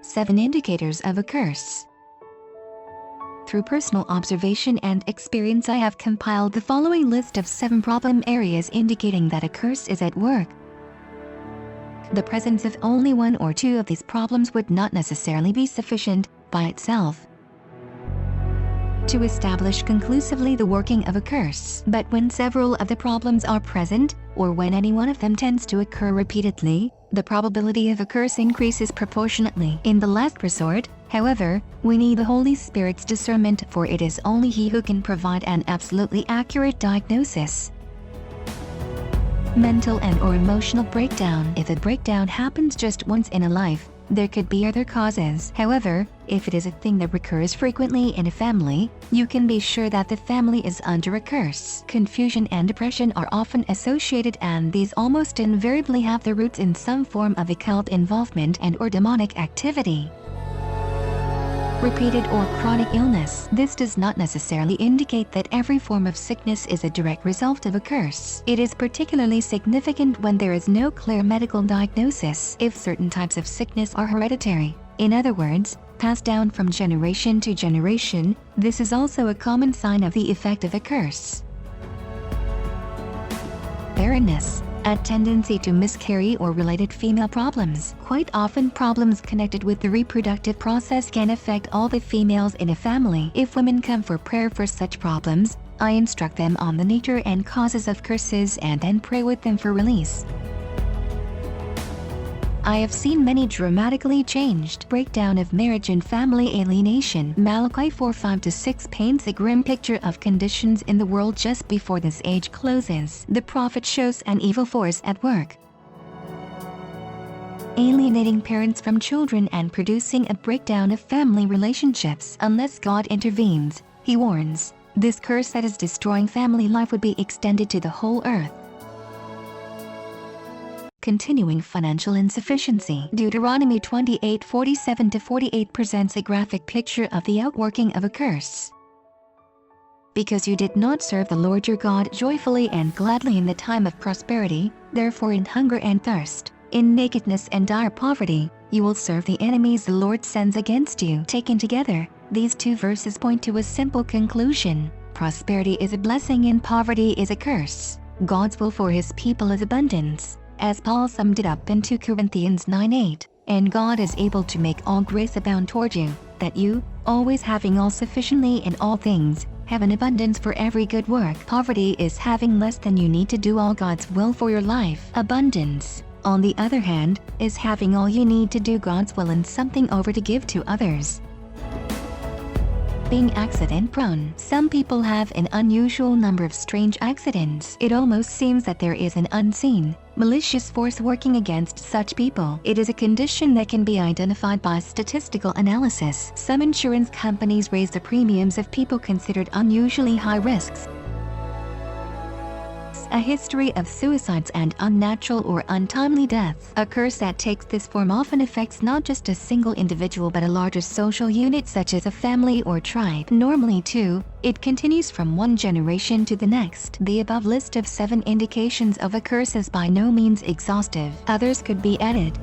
7 Indicators of a Curse. Through personal observation and experience, I have compiled the following list of 7 problem areas indicating that a curse is at work. The presence of only 1 or 2 of these problems would not necessarily be sufficient by itself to establish conclusively the working of a curse. But when several of the problems are present, or when any one of them tends to occur repeatedly, the probability of a curse increases proportionately. In the last resort, however, we need the Holy Spirit's discernment, for it is only He who can provide an absolutely accurate diagnosis. Mental and/or emotional breakdown. If a breakdown happens just once in a life, there could be other causes. However, if it is a thing that recurs frequently in a family, you can be sure that the family is under a curse. Confusion and depression are often associated, and these almost invariably have their roots in some form of occult involvement and/or demonic activity. Repeated or chronic illness. This does not necessarily indicate that every form of sickness is a direct result of a curse. It is particularly significant when there is no clear medical diagnosis if certain types of sickness are hereditary. In other words, passed down from generation to generation. This is also a common sign of the effect of a curse. Barrenness. A tendency to miscarry or related female problems. Quite often, problems connected with the reproductive process can affect all the females in a family. If women come for prayer for such problems, I instruct them on the nature and causes of curses and then pray with them for release. I have seen many dramatically changed. Breakdown of marriage and family alienation. Malachi 4:5-6 paints a grim picture of conditions in the world just before this age closes. The prophet shows an evil force at work, alienating parents from children and producing a breakdown of family relationships. Unless God intervenes, he warns, this curse that is destroying family life would be extended to the whole earth. Continuing financial insufficiency. Deuteronomy 28:47-48 presents a graphic picture of the outworking of a curse. Because you did not serve the Lord your God joyfully and gladly in the time of prosperity, therefore in hunger and thirst, in nakedness and dire poverty, you will serve the enemies the Lord sends against you. Taken together, these 2 verses point to a simple conclusion. Prosperity is a blessing and poverty is a curse. God's will for His people is abundance. As Paul summed it up in 2 Corinthians 9:8, and God is able to make all grace abound toward you, that you, always having all sufficiently in all things, have an abundance for every good work. Poverty is having less than you need to do all God's will for your life. Abundance, on the other hand, is having all you need to do God's will and something over to give to others. Being accident prone. Some people have an unusual number of strange accidents. It almost seems that there is an unseen, malicious force working against such people. It is a condition that can be identified by statistical analysis. Some insurance companies raise the premiums of people considered unusually high risks. A history of suicides and unnatural or untimely deaths. A curse that takes this form often affects not just a single individual but a larger social unit such as a family or tribe. Normally too, it continues from one generation to the next. The above list of 7 indications of a curse is by no means exhaustive. Others could be added.